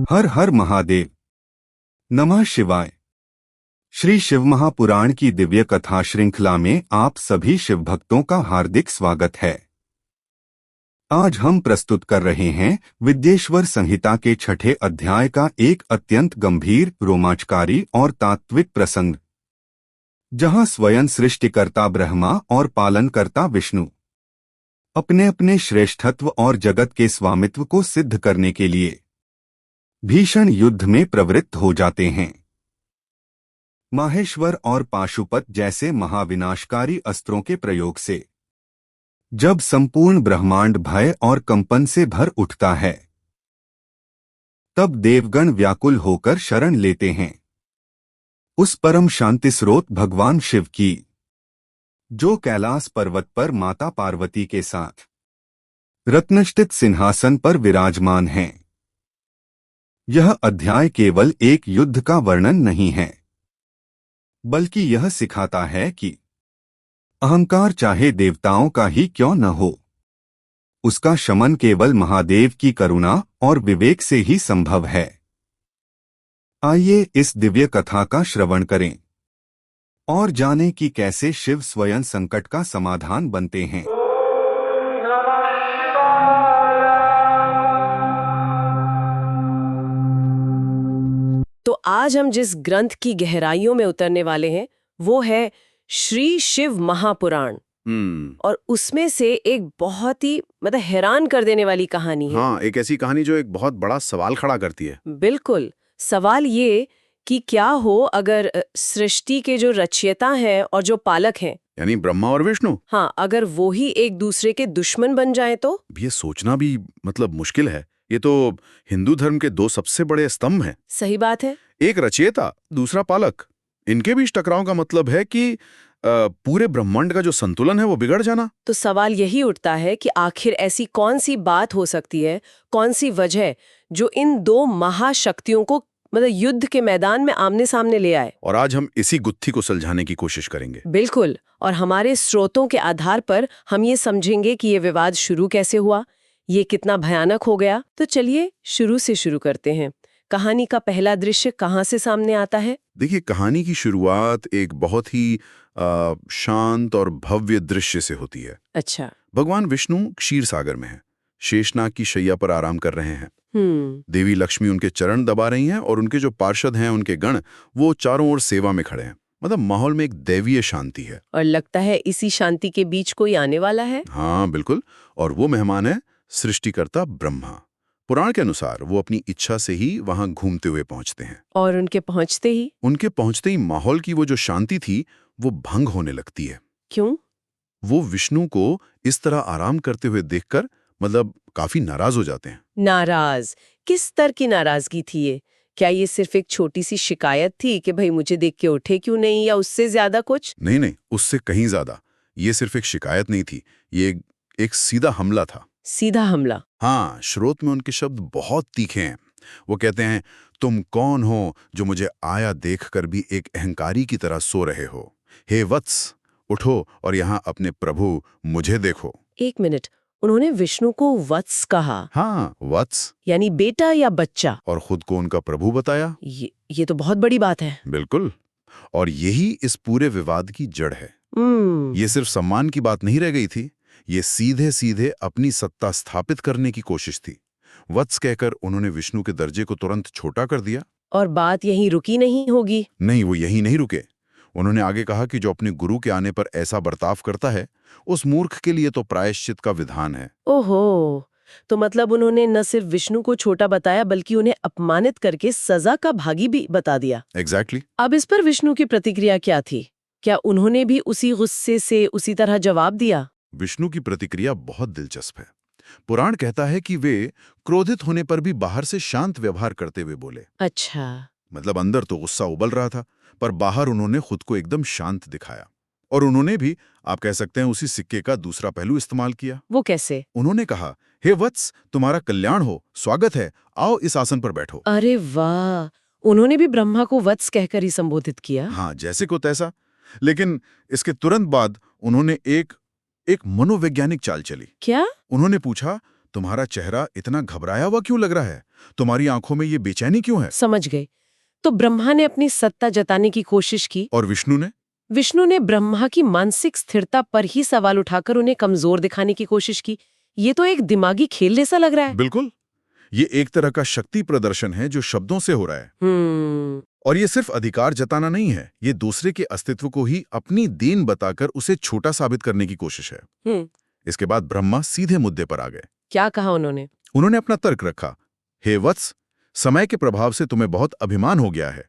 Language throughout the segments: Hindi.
हर हर महादेव। नमः शिवाय। श्री शिव महापुराण की दिव्य कथा श्रृंखला में आप सभी शिव भक्तों का हार्दिक स्वागत है। आज हम प्रस्तुत कर रहे हैं विद्येश्वर संहिता के 6ठे अध्याय का एक अत्यंत गंभीर, रोमांचकारी और तात्विक प्रसंग, जहां स्वयं सृष्टिकर्ता ब्रह्मा और पालनकर्ता विष्णु अपने अपने श्रेष्ठत्व और जगत के स्वामित्व को सिद्ध करने के लिए भीषण युद्ध में प्रवृत्त हो जाते हैं। माहेश्वर और पाशुपत जैसे महाविनाशकारी अस्त्रों के प्रयोग से जब संपूर्ण ब्रह्मांड भय और कंपन से भर उठता है, तब देवगण व्याकुल होकर शरण लेते हैं उस परम शांति स्रोत भगवान शिव की, जो कैलाश पर्वत पर माता पार्वती के साथ रत्नष्टित सिंहासन पर विराजमान हैं। यह अध्याय केवल एक युद्ध का वर्णन नहीं है, बल्कि यह सिखाता है कि अहंकार चाहे देवताओं का ही क्यों न हो, उसका शमन केवल महादेव की करुणा और विवेक से ही संभव है। आइए इस दिव्य कथा का श्रवण करें और जानें कि कैसे शिव स्वयं संकट का समाधान बनते हैं। तो आज हम जिस ग्रंथ की गहराइयों में उतरने वाले हैं वो है श्री शिव महापुराण। और उसमें से एक बहुत ही हैरान कर देने वाली कहानी है। हाँ, एक ऐसी कहानी जो एक बहुत बड़ा सवाल खड़ा करती है। बिल्कुल। सवाल ये कि क्या हो अगर सृष्टि के जो रचयिता हैं और जो पालक हैं, यानी ब्रह्मा और विष्णु, हाँ, अगर वो ही एक दूसरे के दुश्मन बन जाएं तो? ये सोचना भी मुश्किल है। ये तो हिंदू धर्म के दो सबसे बड़े स्तंभ हैं। सही बात है। एक रचयिता, दूसरा पालक। इनके बीच टकराव का मतलब है कि पूरे ब्रह्मांड का जो संतुलन है वो बिगड़ जाना। तो सवाल यही उठता है कि आखिर ऐसी कौन सी बात हो सकती है, कौन सी वजह जो इन दो महाशक्तियों को युद्ध के मैदान में आमने सामने ले आए। और आज हम इसी गुत्थी को सुलझाने की कोशिश करेंगे। बिल्कुल। और हमारे स्रोतों के आधार पर हम ये समझेंगे कि ये विवाद शुरू कैसे हुआ, ये कितना भयानक हो गया। तो चलिए शुरू से शुरू करते हैं। कहानी का पहला दृश्य कहाँ से सामने आता है? देखिए, कहानी की शुरुआत एक बहुत ही शांत और भव्य दृश्य से होती है। अच्छा। भगवान विष्णु क्षीर सागर में है, शेषनाग की शैया पर आराम कर रहे हैं। देवी लक्ष्मी उनके चरण दबा रही हैं और उनके जो पार्षद हैं, उनके गण, वो चारों ओर सेवा में खड़े हैं। माहौल में एक दैवीय शांति है। और लगता है इसी शांति के बीच कोई आने वाला है। हाँ बिल्कुल। और वो मेहमान है सृष्टिकर्ता ब्रह्मा। पुराण के अनुसार वो अपनी इच्छा से ही वहां घूमते हुए पहुंचते हैं। और उनके पहुंचते ही माहौल की वो जो शांति थी वो भंग होने लगती है। क्यों? वो विष्णु को इस तरह आराम करते हुए देखकर काफी नाराज हो जाते हैं। नाराज? किस तरह की नाराजगी थी ये? क्या ये सिर्फ एक छोटी सी शिकायत थी कि भाई मुझे देख के उठे क्यों नहीं, या उससे ज्यादा कुछ? नहीं, उससे कहीं ज्यादा। ये सिर्फ एक शिकायत नहीं थी, ये एक सीधा हमला था। सीधा हमला? हाँ, श्रोत में उनके शब्द बहुत तीखे हैं। वो कहते हैं, तुम कौन हो जो मुझे आया देखकर भी एक अहंकारी की तरह सो रहे हो? हे वत्स, उठो और यहाँ अपने प्रभु मुझे देखो। एक मिनट, उन्होंने विष्णु को वत्स कहा? हाँ, वत्स यानी बेटा या बच्चा। और खुद को उनका प्रभु बताया। ये तो बहुत बड़ी बात है। बिल्कुल। और यही इस पूरे विवाद की जड़ है। ये सिर्फ सम्मान की बात नहीं रह गई थी, ये सीधे सीधे अपनी सत्ता स्थापित करने की कोशिश थी। वत्स कहकर उन्होंने विष्णु के दर्जे को तुरंत छोटा कर दिया। और बात यहीं रुकी नहीं होगी? नहीं, वो यहीं नहीं रुके। उन्होंने आगे कहा कि जो अपने गुरु के आने पर ऐसा बर्ताव करता है, उस मूर्ख के लिए तो प्रायश्चित का विधान है। ओहो, तो उन्होंने न सिर्फ विष्णु को छोटा बताया बल्कि उन्हें अपमानित करके सजा का भागी भी बता दिया। एग्जैक्टली। अब इस पर विष्णु की प्रतिक्रिया क्या थी? क्या उन्होंने भी उसी गुस्से से उसी तरह जवाब दिया? विष्णु की प्रतिक्रिया बहुत दिलचस्प है। पुराण कहता है कि वे क्रोधित होने पर भी बाहर से शांत व्यवहार करते हुए बोले। अच्छा। अंदर तो गुस्सा उबल रहा था, पर बाहर उन्होंने खुद को एकदम शांत दिखाया। और उन्होंने भी, आप कह सकते हैं, उसी सिक्के का दूसरा पहलू इस्तेमाल किया। वो कैसे? उन्होंने कहा, हे वत्स, तुम्हारा कल्याण हो, स्वागत है, आओ इस आसन पर बैठो। अरे वाह, उन्होंने भी ब्रह्मा को वत्स कहकर ही संबोधित किया। हाँ, जैसे को तैसा। लेकिन इसके तुरंत बाद उन्होंने एक मनोवैज्ञानिक चाल चली। क्या? उन्होंने पूछा, तुम्हारा चेहरा इतना घबराया हुआ क्यों लग रहा है? तुम्हारी आंखों में ये बेचैनी क्यों है? समझ गए। तो ब्रह्मा ने अपनी सत्ता जताने की कोशिश की। और विष्णु ने? विष्णु ने ब्रह्मा की मानसिक स्थिरता पर ही सवाल उठाकर उन्हें कमजोर दिखाने की कोशिश की। ये तो एक दिमागी खेल जैसा लग रहा है। बिल्कुल, ये एक तरह का शक्ति प्रदर्शन है जो शब्दों से हो रहा है। और ये सिर्फ अधिकार जताना नहीं है, ये दूसरे के अस्तित्व को ही अपनी दीन बताकर उसे छोटा साबित करने की कोशिश है। इसके बाद ब्रह्मा सीधे मुद्दे पर आ गए। क्या कहा उन्होंने? उन्होंने अपना तर्क रखा। हे वत्स, समय के प्रभाव से तुम्हें बहुत अभिमान हो गया है।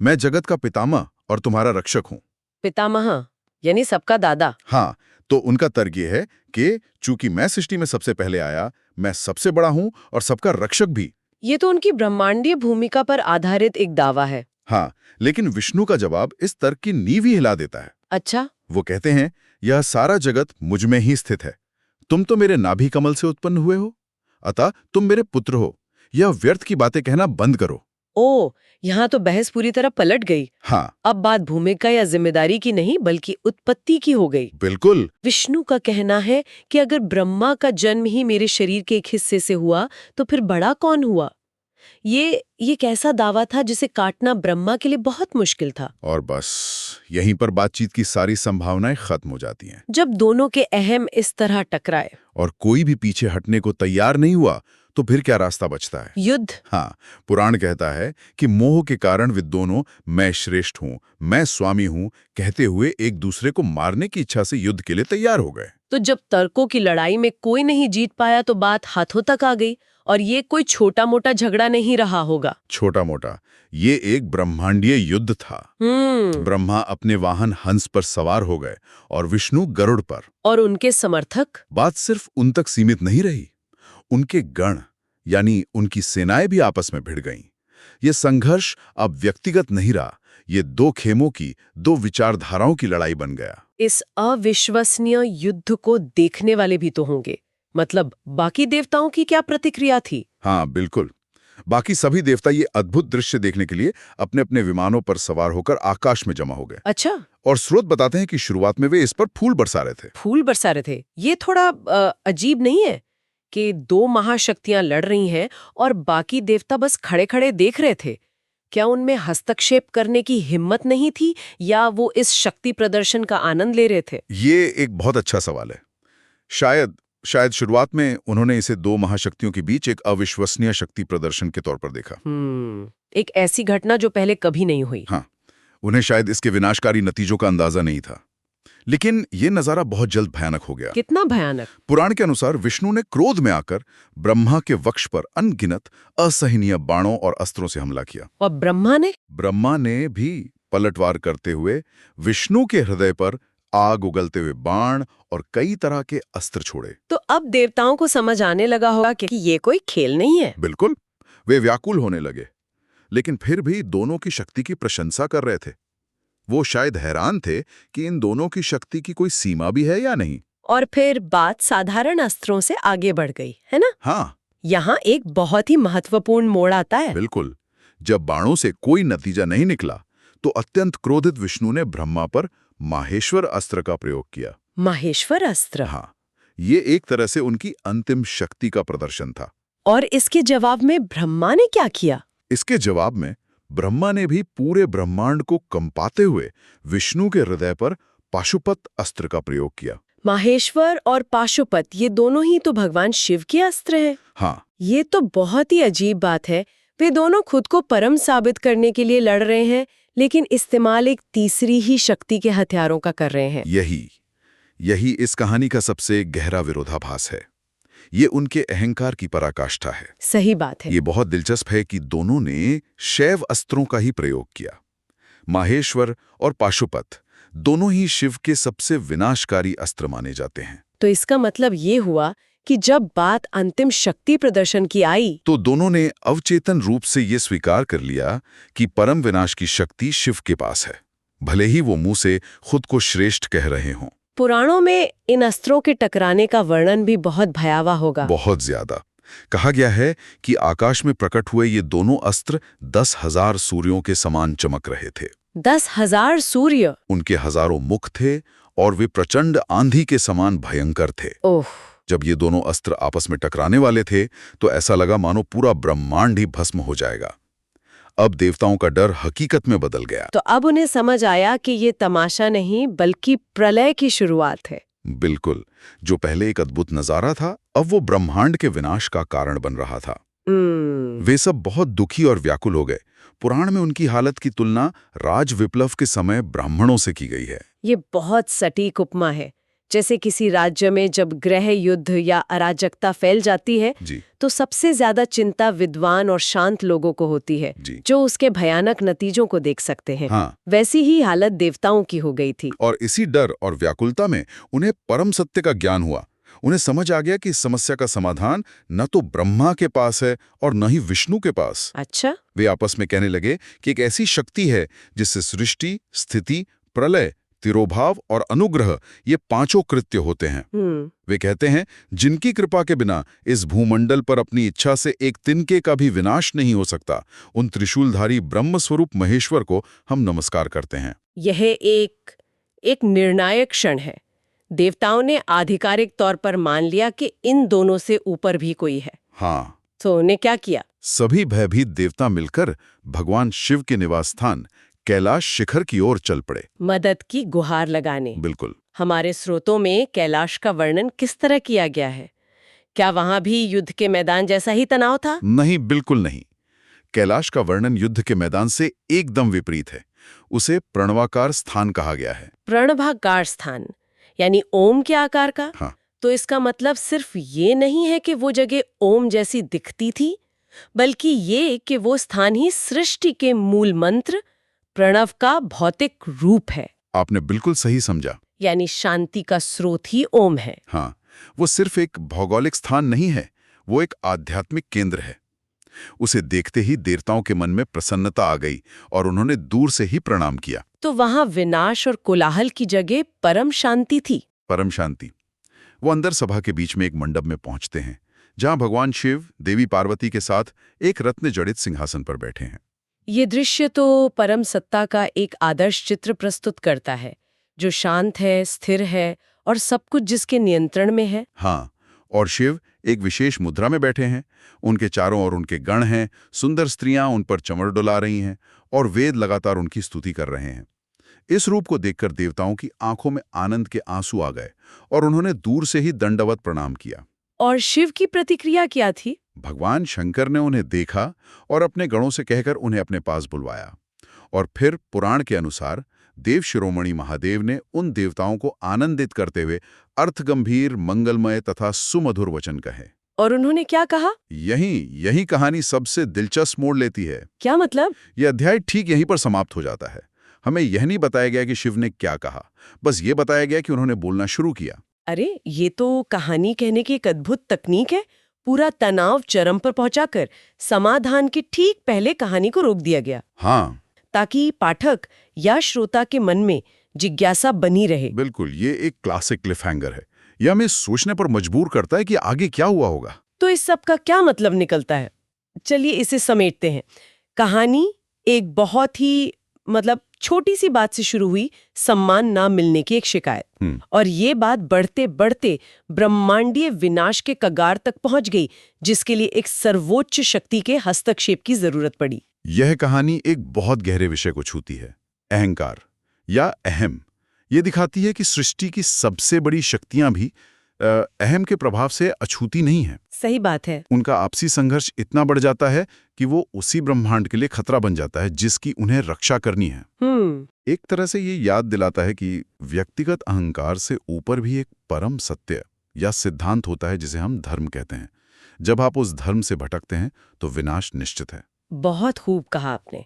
मैं जगत का पितामह और तुम्हारा रक्षक हूं। पितामह यानी सबका दादा। हाँ, तो उनका तर्क ये है कि चूंकि मैं सृष्टि में सबसे पहले आया, मैं सबसे बड़ा हूं और सबका रक्षक भी। ये तो उनकी ब्रह्मांडीय भूमिका पर आधारित एक दावा है। हाँ, लेकिन विष्णु का जवाब इस तर्क की नींव ही हिला देता है। अच्छा। वो कहते हैं, यह सारा जगत मुझ में ही स्थित है। तुम तो मेरे नाभि कमल से उत्पन्न हुए हो, अतः तुम मेरे पुत्र हो। यह व्यर्थ की बातें कहना बंद करो। ओ, यहाँ तो बहस पूरी तरह पलट गई। हाँ, अब बात भूमिका या जिम्मेदारी की नहीं बल्कि उत्पत्ति की हो गई। बिल्कुल। विष्णु का कहना है कि अगर ब्रह्मा का जन्म ही मेरे शरीर के एक हिस्से से हुआ तो फिर बड़ा कौन हुआ? ये एक ऐसा दावा था जिसे काटना ब्रह्मा के लिए बहुत मुश्किल था। और बस यहीं पर बातचीत की सारी संभावनाएं खत्म हो जाती हैं। जब दोनों के अहम इस तरह टकराए और कोई भी पीछे हटने को तैयार नहीं हुआ तो फिर क्या रास्ता बचता है? युद्ध। हाँ, पुराण कहता है कि मोह के कारण वे दोनों मैं श्रेष्ठ हूँ, मैं स्वामी हूँ कहते हुए एक दूसरे को मारने की इच्छा से युद्ध के लिए तैयार हो गए। तो जब तर्कों की लड़ाई में कोई नहीं जीत पाया तो बात हाथों तक आ गई। और ये कोई छोटा मोटा झगड़ा नहीं रहा होगा। छोटा मोटा, ये एक ब्रह्मांडीय युद्ध था। ब्रह्मा अपने वाहन हंस पर सवार हो गए और विष्णु गरुड़ पर। और उनके समर्थक? बात सिर्फ उन तक सीमित नहीं रही, उनके गण यानी उनकी सेनाएं भी आपस में भिड़ गईं। ये संघर्ष अब व्यक्तिगत नहीं रहा, ये दो खेमों की, दो विचारधाराओं की लड़ाई बन गया। इस अविश्वसनीय युद्ध को देखने वाले भी तो होंगे, मतलब बाकी देवताओं की क्या प्रतिक्रिया थी? हाँ बिल्कुल, बाकी सभी देवता ये अद्भुत दृश्य देखने के लिए अपने अपने विमानों पर सवार होकर आकाश में जमा हो गए। अच्छा। और स्रोत बताते हैं कि शुरुआत में वे इस पर फूल बरसा रहे थे। फूल बरसा रहे थे? ये थोड़ा अजीब नहीं है कि दो महाशक्तियां लड़ रही हैं और बाकी देवता बस खड़े खड़े देख रहे थे? क्या उनमें हस्तक्षेप करने की हिम्मत नहीं थी या वो इस शक्ति प्रदर्शन का आनंद ले रहे थे? ये एक बहुत अच्छा सवाल है। शायद शुरुआत में उन्होंने इसे दो महाशक्तियों के बीच एक अविश्वसनीय शक्ति प्रदर्शन के तौर पर देखा। एक ऐसी घटना जो पहले कभी नहीं हुई। हाँ, उन्हें शायद इसके विनाशकारी नतीजों का अंदाजा नहीं था। लेकिन ये नजारा बहुत जल्द भयानक हो गया। कितना भयानक? पुराण के अनुसार विष्णु ने क्रोध में आकर ब्रह्मा के वक्ष पर अनगिनत असहनीय बाणों और अस्त्रों से हमला किया। और ब्रह्मा ने भी पलटवार करते हुए विष्णु के हृदय पर आग उगलते हुए बाण और कई तरह के अस्त्र छोड़े। तो अब देवताओं को समझ आने लगा होगा कि ये कोई खेल नहीं है। बिल्कुल, वे व्याकुल होने लगे, लेकिन फिर भी दोनों की शक्ति की प्रशंसा कर रहे थे। वो शायद हैरान थे कि इन दोनों की शक्ति की कोई सीमा भी है या नहीं। और फिर बात साधारण अस्त्रों से आगे बढ़ गई, है ना? हाँ, यहाँ एक बहुत ही महत्वपूर्ण मोड़ आता है। बिल्कुल, जब बाणों से कोई नतीजा नहीं निकला तो अत्यंत क्रोधित विष्णु ने ब्रह्मा पर माहेश्वर अस्त्र का प्रयोग किया। माहेश्वर अस्त्र? हाँ, ये एक तरह से उनकी अंतिम शक्ति का प्रदर्शन था। और इसके जवाब में ब्रह्मा ने क्या किया? इसके जवाब में ब्रह्मा ने भी पूरे ब्रह्मांड को कंपाते हुए विष्णु के हृदय पर पाशुपत अस्त्र का प्रयोग किया। माहेश्वर और पाशुपत, ये दोनों ही तो भगवान शिव के अस्त्र हैं। हाँ, ये तो बहुत ही अजीब बात है। वे दोनों खुद को परम साबित करने के लिए लड़ रहे हैं, लेकिन इस्तेमाल एक तीसरी ही शक्ति के हथियारों का कर रहे हैं। यही इस कहानी का सबसे गहरा विरोधाभास है। ये उनके अहंकार की पराकाष्ठा है। सही बात है। ये बहुत दिलचस्प है कि दोनों ने शैव अस्त्रों का ही प्रयोग किया। माहेश्वर और पाशुपत दोनों ही शिव के सबसे विनाशकारी अस्त्र माने जाते हैं। तो इसका मतलब ये हुआ कि जब बात अंतिम शक्ति प्रदर्शन की आई तो दोनों ने अवचेतन रूप से ये स्वीकार कर लिया कि परम विनाश की शक्ति शिव के पास है, भले ही वो मुंह से खुद को श्रेष्ठ कह रहे हों। पुराणों में इन अस्त्रों के टकराने का वर्णन भी बहुत भयावह होगा। बहुत ज्यादा। कहा गया है कि आकाश में प्रकट हुए ये दोनों अस्त्र 10,000 सूर्यों के समान चमक रहे थे। 10,000 सूर्य? उनके हजारों मुख थे और वे प्रचंड आंधी के समान भयंकर थे। ओह! जब ये दोनों अस्त्र आपस में टकराने वाले थे तो ऐसा लगा मानो पूरा ब्रह्मांड ही भस्म हो जाएगा। अब देवताओं का डर हकीकत में बदल गया। तो अब उन्हें समझ आया कि ये तमाशा नहीं बल्कि प्रलय की शुरुआत है। बिल्कुल, जो पहले एक अद्भुत नजारा था अब वो ब्रह्मांड के विनाश का कारण बन रहा था। वे सब बहुत दुखी और व्याकुल हो गए। पुराण में उनकी हालत की तुलना राज विप्लव के समय ब्राह्मणों से की गई है। ये बहुत सटीक उपमा है। जैसे किसी राज्य में जब गृह युद्ध या अराजकता फैल जाती है जी तो सबसे ज्यादा चिंता विद्वान और शांत लोगों को होती है, जी जो उसके भयानक नतीजों को देख सकते हैं। हाँ। वैसी ही हालत देवताओं की हो गई थी। और इसी डर और व्याकुलता में उन्हें परम सत्य का ज्ञान हुआ। उन्हें समझ आ गया कि इस समस्या का समाधान न तो ब्रह्मा के पास है और न ही विष्णु के पास। अच्छा। वे आपस में कहने लगे कि एक ऐसी शक्ति है जिससे सृष्टि, स्थिति, प्रलय, तिरोभाव और अनुग्रह ये पांचों कृत्य होते हैं। वे कहते हैं जिनकी कृपा के बिना इस भूमंडल पर अपनी इच्छा से एक तिनके का भी विनाश नहीं हो सकता, उन त्रिशूलधारी ब्रह्म स्वरूप महेश्वर को हम नमस्कार करते हैं। यह एक निर्णायक क्षण है। देवताओं ने आधिकारिक तौर पर मान लिया कि इन दोनों से ऊपर भी कोई है। हाँ। तो उन्हें क्या किया? सभी भयभीत देवता मिलकर भगवान शिव के निवास स्थान कैलाश शिखर की ओर चल पड़े, मदद की गुहार लगाने। बिल्कुल। हमारे स्रोतों में कैलाश का वर्णन किस तरह किया गया है? क्या वहां भी युद्ध के मैदान जैसा ही तनाव था? नहीं, बिल्कुल नहीं। कैलाश का वर्णन युद्ध के मैदान से एकदम विपरीत है। उसे प्रणवाकार स्थान कहा गया है। प्रणवाकार स्थान यानी ओम के आकार का? हाँ। तो इसका मतलब सिर्फ ये नहीं है कि वो जगह ओम जैसी दिखती थी, बल्कि ये कि वो स्थान ही सृष्टि के मूल मंत्र प्रणव का भौतिक रूप है। आपने बिल्कुल सही समझा। यानी शांति का स्रोत ही ओम है। हाँ, वो सिर्फ एक भौगोलिक स्थान नहीं है, वो एक आध्यात्मिक केंद्र है। उसे देखते ही देवताओं के मन में प्रसन्नता आ गई और उन्होंने दूर से ही प्रणाम किया। तो वहां विनाश और कोलाहल की जगह परम शांति थी। परम शांति। वो अंदर सभा के बीच में एक मंडप में पहुंचते हैं, जहां भगवान शिव देवी पार्वती के साथ एक रत्न जड़ित सिंहासन पर बैठे हैं। ये दृश्य तो परम सत्ता का एक आदर्श चित्र प्रस्तुत करता है, जो शांत है, स्थिर है और सब कुछ जिसके नियंत्रण में है। हाँ, और शिव एक विशेष मुद्रा में बैठे हैं। उनके चारों ओर उनके गण हैं, सुंदर स्त्रियां उन पर चमर डुला रही हैं और वेद लगातार उनकी स्तुति कर रहे हैं। इस रूप को देखकर देवताओं की आंखों में आनंद के आंसू आ गए और उन्होंने दूर से ही दंडवत प्रणाम किया। और शिव की प्रतिक्रिया क्या थी? भगवान शंकर ने उन्हें देखा और अपने गणों से कहकर उन्हें अपने पास बुलवाया। और फिर पुराण के अनुसार देव शिरोमणि महादेव ने उन देवताओं को आनंदित करते हुए अर्थगंभीर, मंगलमय तथा सुमधुर वचन कहे। और उन्होंने क्या कहा? यही कहानी सबसे दिलचस्प मोड़ लेती है। क्या मतलब? यह अध्याय ठीक यहीं पर समाप्त हो जाता है। हमें यह नहीं बताया गया कि शिव ने क्या कहा, बस ये बताया गया कि उन्होंने बोलना शुरू किया। अरे, ये तो कहानी कहने की एक अद्भुत तकनीक है। पूरा तनाव चरम पर पहुंचाकर समाधान के ठीक पहले कहानी को रोक दिया गया। हाँ, ताकि पाठक या श्रोता के मन में जिज्ञासा बनी रहे। बिल्कुल, ये एक क्लासिक क्लिफहैंगर है। यह हमें सोचने पर मजबूर करता है कि आगे क्या हुआ होगा। तो इस सब का क्या मतलब निकलता है? चलिए इसे समेटते हैं। कहानी एक बहुत ही छोटी सी बात से शुरू हुई, सम्मान ना मिलने की एक शिकायत, और ये बात बढ़ते बढ़ते ब्रह्मांडीय विनाश के कगार तक पहुंच गई, जिसके लिए एक सर्वोच्च शक्ति के हस्तक्षेप की जरूरत पड़ी। यह कहानी एक बहुत गहरे विषय को छूती है, अहंकार या अहम। ये दिखाती है कि सृष्टि की सबसे बड़ी शक्तियां भी अहम के प्रभाव से अछूती नहीं है। सही बात है। उनका आपसी संघर्ष इतना बढ़ जाता है कि वो उसी ब्रह्मांड के लिए खतरा बन जाता है जिसकी उन्हें रक्षा करनी है। एक तरह से ये याद दिलाता है कि व्यक्तिगत अहंकार से ऊपर भी एक परम सत्य या सिद्धांत होता है जिसे हम धर्म कहते हैं। जब आप उस धर्म से भटकते हैं तो विनाश निश्चित है। बहुत खूब कहा आपने।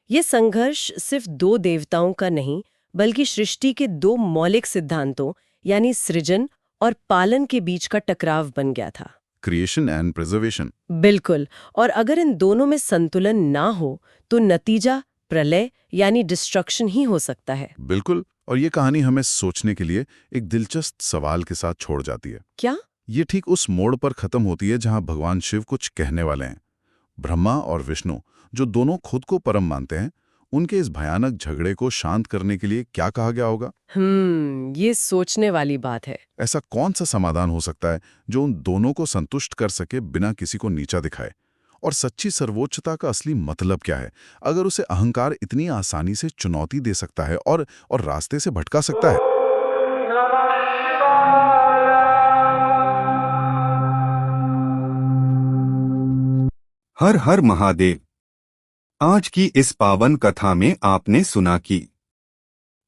ये संघर्ष सिर्फ दो देवताओं का नहीं, बल्कि सृष्टि के दो मौलिक सिद्धांतों यानी सृजन और पालन के बीच का टकराव बन गया था। Creation and preservation. बिल्कुल। और अगर इन दोनों में संतुलन ना हो तो नतीजा प्रलय यानी डिस्ट्रक्शन ही हो सकता है। बिल्कुल। और ये कहानी हमें सोचने के लिए एक दिलचस्प सवाल के साथ छोड़ जाती है। क्या? ये ठीक उस मोड़ पर खत्म होती है जहां भगवान शिव कुछ कहने वाले हैं। ब्रह्मा और विष्णु, जो दोनों खुद को परम मानते हैं, उनके इस भयानक झगड़े को शांत करने के लिए क्या कहा गया होगा? ये सोचने वाली बात है। ऐसा कौन सा समाधान हो सकता है जो उन दोनों को संतुष्ट कर सके बिना किसी को नीचा दिखाए? और सच्ची सर्वोच्चता का असली मतलब क्या है, अगर उसे अहंकार इतनी आसानी से चुनौती दे सकता है और रास्ते से भटका सकता है? हर हर महादेव। आज की इस पावन कथा में आपने सुना कि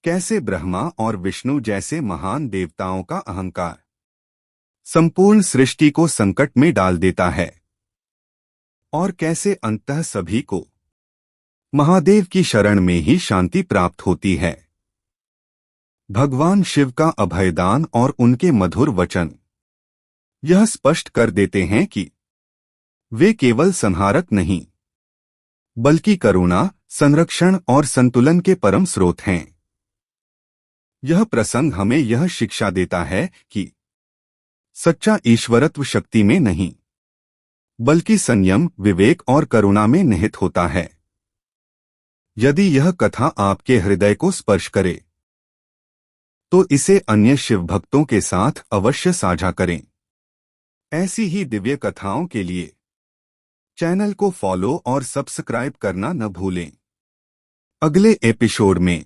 कैसे ब्रह्मा और विष्णु जैसे महान देवताओं का अहंकार संपूर्ण सृष्टि को संकट में डाल देता है और कैसे अंततः सभी को महादेव की शरण में ही शांति प्राप्त होती है। भगवान शिव का अभयदान और उनके मधुर वचन यह स्पष्ट कर देते हैं कि वे केवल संहारक नहीं बल्कि करुणा, संरक्षण और संतुलन के परम स्रोत हैं। यह प्रसंग हमें यह शिक्षा देता है कि सच्चा ईश्वरत्व शक्ति में नहीं बल्कि संयम, विवेक और करुणा में निहित होता है। यदि यह कथा आपके हृदय को स्पर्श करे तो इसे अन्य शिव भक्तों के साथ अवश्य साझा करें। ऐसी ही दिव्य कथाओं के लिए चैनल को फॉलो और सब्सक्राइब करना न भूलें। अगले एपिसोड में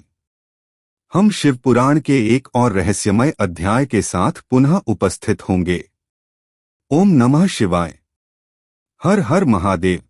हम शिव पुराण के एक और रहस्यमय अध्याय के साथ पुनः उपस्थित होंगे। ओम नमः शिवाय। हर हर महादेव।